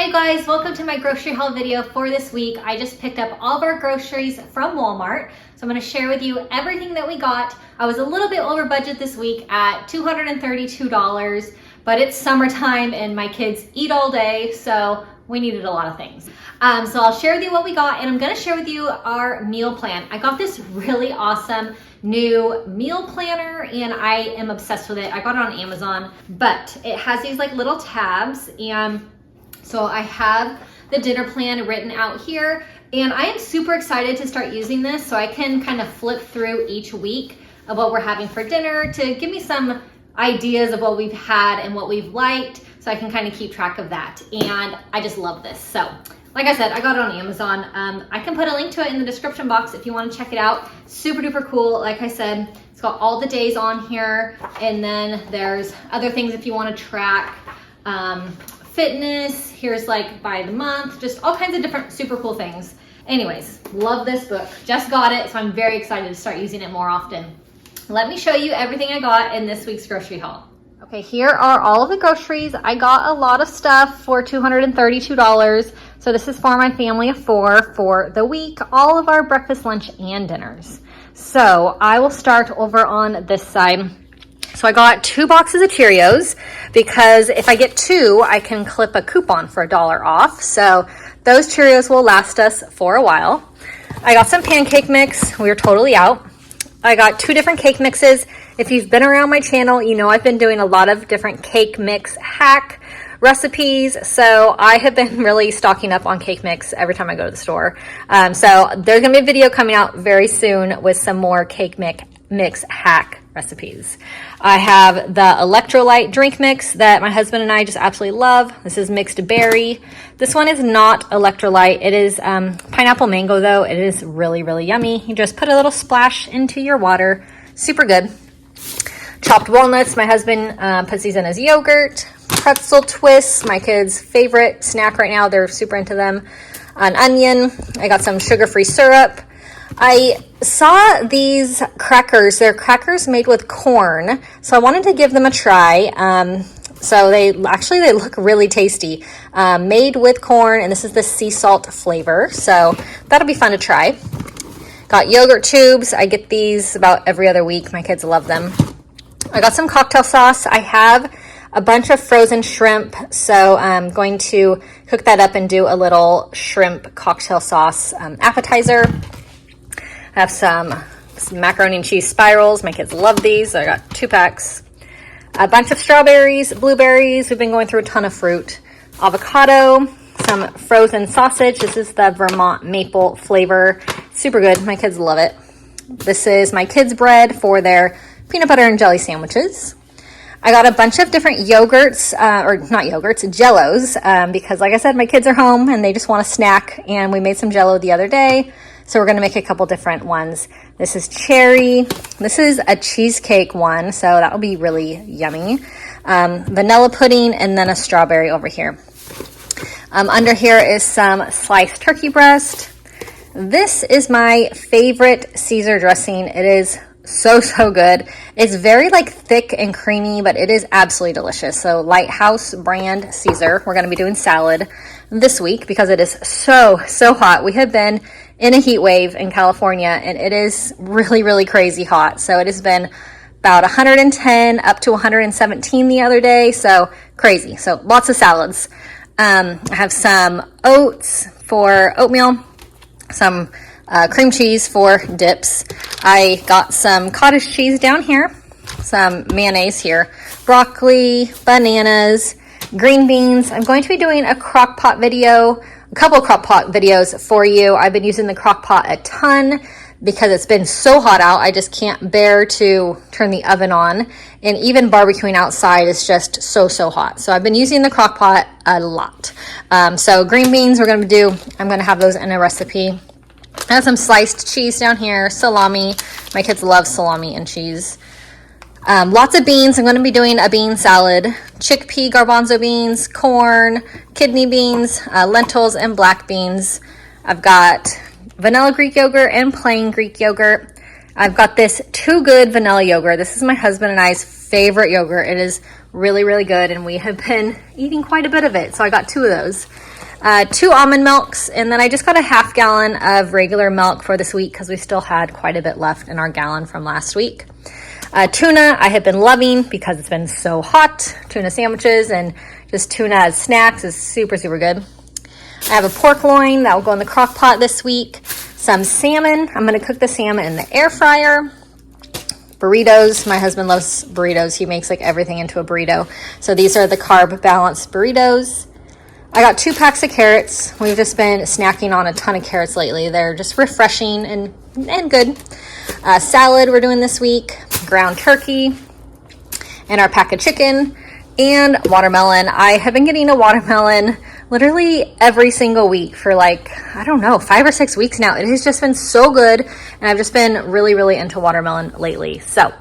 Hi guys, welcome to my grocery haul video for this week. I just picked up all of our groceries from Walmart. So I'm going to share with you everything that we got. I was a little bit over budget this week at $232, but it's summertime and my kids eat all day, so we needed a lot of things. So I'll share with you what we got, and I'm going to share with you our meal plan. I got this really awesome new meal planner and I am obsessed with it. I got it on Amazon, but it has these like little tabs, and so I have the dinner plan written out here, and I am super excited to start using this so I can kind of flip through each week of what we're having for dinner to give me some ideas of what we've had and what we've liked, so I can kind of keep track of that. And I just love this. So like I said, I got it on Amazon. I can put a link to it in the description box if you want to check it out. Super duper cool. Like I said, it's got all the days on here, and then there's other things if you want to track fitness. Here's like by the month, just all kinds of different super cool things. Anyways, love this book. Just got it, so I'm very excited to start using it more often. Let me show you everything I got in this week's grocery haul. Okay, here are all of the groceries. I got a lot of stuff for $232. So this is for my family of 4 for the week, all of our breakfast, lunch, and dinners. So I will start over on this side. So I got 2 boxes of Cheerios because if I get 2, I can clip a coupon for $1 off. So those Cheerios will last us for a while. I got some pancake mix. We were totally out. I got 2 different cake mixes. If you've been around my channel, you know I've been doing a lot of different cake mix hack recipes. So I have been really stocking up on cake mix every time I go to the store. So there's gonna be a video coming out very soon with some more cake mix hack recipes. I have the electrolyte drink mix that my husband and I just absolutely love. This is mixed berry. This one is not electrolyte. It is pineapple mango though. It is really, really yummy. You just put a little splash into your water. Super good. Chopped walnuts. My husband puts these in his yogurt. Pretzel twists, my kids' favorite snack right now. They're super into them. An onion. I got some sugar-free syrup. I saw these crackers. They're crackers made with corn, so I wanted to give them a try. So they look really tasty. Made with corn, and this is the sea salt flavor, so that'll be fun to try. Got yogurt tubes. I get these about every other week. My kids love them. I got some cocktail sauce. I have a bunch of frozen shrimp, so I'm going to cook that up and do a little shrimp cocktail sauce appetizer. I have some macaroni and cheese spirals. My kids love these. So I got 2 packs. A bunch of strawberries, blueberries. We've been going through a ton of fruit. Avocado, some frozen sausage. This is the Vermont maple flavor. Super good. My kids love it. This is my kids' bread for their peanut butter and jelly sandwiches. I got a bunch of different yogurts, or not yogurts, Jellos, because like I said, my kids are home and they just want a snack, and we made some Jello the other day. So we're going to make a couple different ones. This is cherry. This is a cheesecake one, so that will be really yummy. Vanilla pudding, and then a strawberry over here. Under here is some sliced turkey breast. This is my favorite Caesar dressing. It is so good. It's very like thick and creamy, but it is absolutely delicious. So Lighthouse brand Caesar. We're going to be doing salad this week because it is so hot. We have been in a heat wave in California, and it is really crazy hot. So it has been about 110 up to 117 the other day. So crazy. So lots of salads. I have some oats for oatmeal, some cream cheese for dips. I got some cottage cheese down here, some mayonnaise here, broccoli, bananas, green beans. I'm going to be doing a crock pot video, a couple of crock pot videos for you. I've been using the crock pot a ton because it's been so hot out. I just can't bear to turn the oven on, and even barbecuing outside is just so hot. So I've been using the crock pot a lot. So green beans I'm going to have those in a recipe. I have some sliced cheese down here, salami. My kids love salami and cheese. Lots of beans. I'm going to be doing a bean salad. Chickpea garbanzo beans, corn, kidney beans, lentils, and black beans. I've got vanilla Greek yogurt and plain Greek yogurt. I've got this Too Good vanilla yogurt. This is my husband and I's favorite yogurt. It is really good, and we have been eating quite a bit of it. So I got 2 of those. 2 almond milks, and then I just got a half gallon of regular milk for this week because we still had quite a bit left in our gallon from last week. Tuna I have been loving because it's been so hot. Tuna sandwiches and just tuna as snacks is super, super good. I have a pork loin that will go in the crock pot this week. Some salmon. I'm going to cook the salmon in the air fryer. Burritos. My husband loves burritos. He makes like everything into a burrito. So these are the carb balanced burritos. I got 2 packs of carrots. We've just been snacking on a ton of carrots lately. They're just refreshing and good. Salad we're doing this week. Ground turkey. And our pack of chicken. And watermelon. I have been getting a watermelon literally every single week for like, I don't know, 5 or 6 weeks now. It has just been so good. And I've just been really, really into watermelon lately. So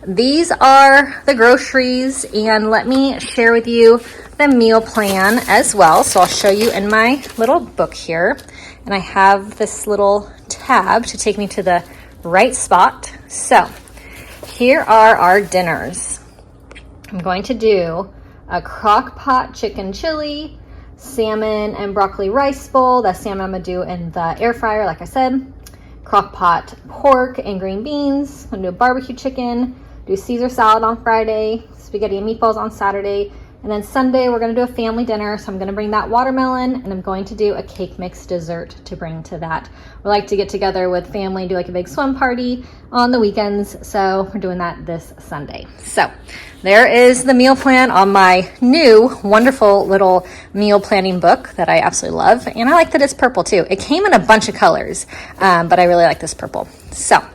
these are the groceries. And let me share with you the meal plan as well. So I'll show you in my little book here. And I have this little tab to take me to the right spot. So here are our dinners. I'm going to do a crock pot chicken chili, salmon and broccoli rice bowl. That salmon I'm gonna do in the air fryer, like I said. Crock pot pork and green beans. I'm gonna do a barbecue chicken, do Caesar salad on Friday, spaghetti and meatballs on Saturday. And then Sunday, we're gonna do a family dinner. So I'm gonna bring that watermelon, and I'm going to do a cake mix dessert to bring to that. We like to get together with family, do like a big swim party on the weekends. So we're doing that this Sunday. So there is the meal plan on my new wonderful little meal planning book that I absolutely love. And I like that it's purple too. It came in a bunch of colors, but I really like this purple. So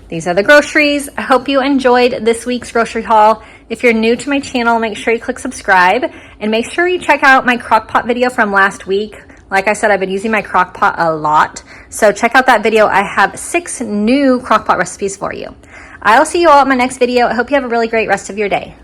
these are the groceries. I hope you enjoyed this week's grocery haul. If you're new to my channel, make sure you click subscribe and make sure you check out my crock pot video from last week. Like I said, I've been using my crock pot a lot. So check out that video. I have 6 new crock pot recipes for you. I'll see you all in my next video. I hope you have a really great rest of your day.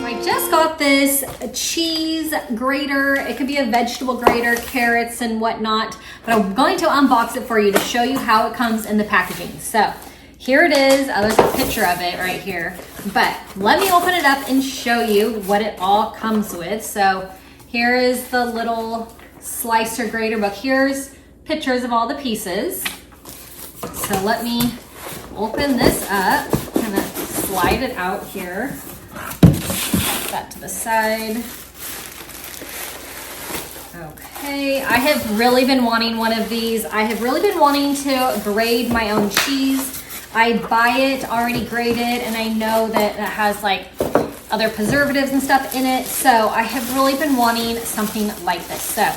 I just got this cheese grater. It could be a vegetable grater, carrots and whatnot, but I'm going to unbox it for you to show you how it comes in the packaging. So here it is. There's a picture of it right here, but let me open it up and show you what it all comes with. So here is the little slicer grater book. Here's pictures of all the pieces. So let me open this up. I'm gonna slide it out here. That to the side. Okay, I have really been wanting one of these. I have really been wanting to grade my own cheese. I buy it already graded, and I know that it has like other preservatives and stuff in it. So I have really been wanting something like this. So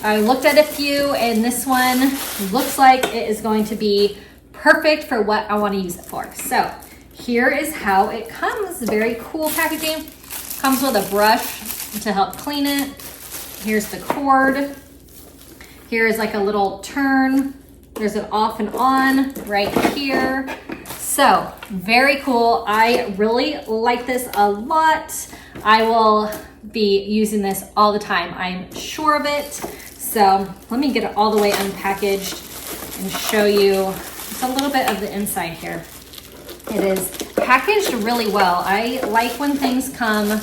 I looked at a few, and this one looks like it is going to be perfect for what I want to use it for. So here is how it comes. Very cool packaging. Comes with a brush to help clean it. Here's the cord. Here is like a little turn. There's an off and on right here. So very cool. I really like this a lot. I will be using this all the time. I'm sure of it. So let me get it all the way unpackaged and show you just a little bit of the inside here. It is packaged really well. I like when things come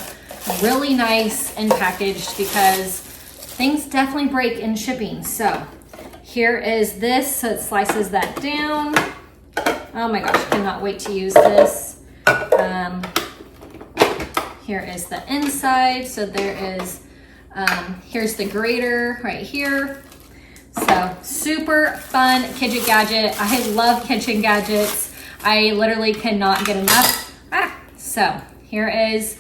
really nice and packaged because things definitely break in shipping. So here is this, so it slices that down. Oh my gosh, cannot wait to use this. Here is the inside. So there is, here's the grater right here. So super fun kitchen gadget. I love kitchen gadgets. I literally cannot get enough. So here is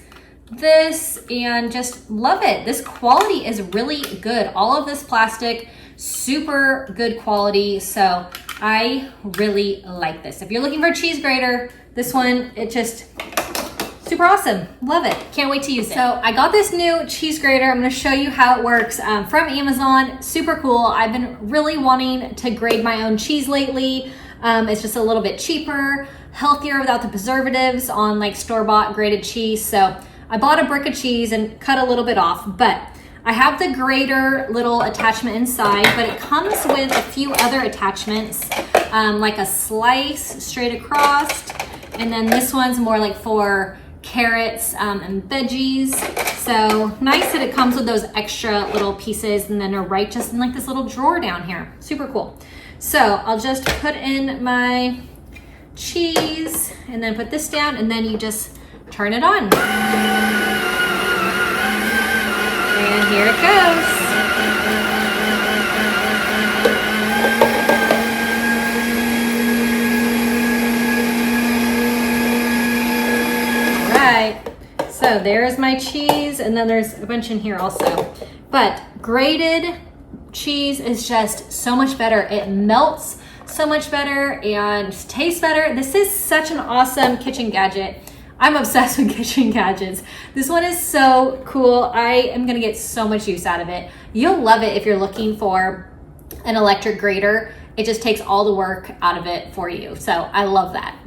this, and just love it. This quality is really good. All of this plastic, super good quality. So I really like this. If you're looking for a cheese grater, this one, it just super awesome. Love it. Can't wait to use it. So I got this new cheese grater. I'm going to show you how it works from Amazon. Super cool. I've been really wanting to grate my own cheese lately. It's just a little bit cheaper, healthier without the preservatives on like store-bought grated cheese. So I bought a brick of cheese and cut a little bit off, but I have the grater little attachment inside, but it comes with a few other attachments, like a slice straight across. And then this one's more like for carrots and veggies. So nice that it comes with those extra little pieces, and then they're right just in like this little drawer down here. Super cool. So I'll just put in my cheese and then put this down, and then you just turn it on. And here it goes. So there's my cheese, and then there's a bunch in here also. But grated cheese is just so much better. It melts so much better and tastes better. This is such an awesome kitchen gadget. I'm obsessed with kitchen gadgets. This one is so cool. I am gonna get so much use out of it. You'll love it if you're looking for an electric grater. It just takes all the work out of it for you. So I love that.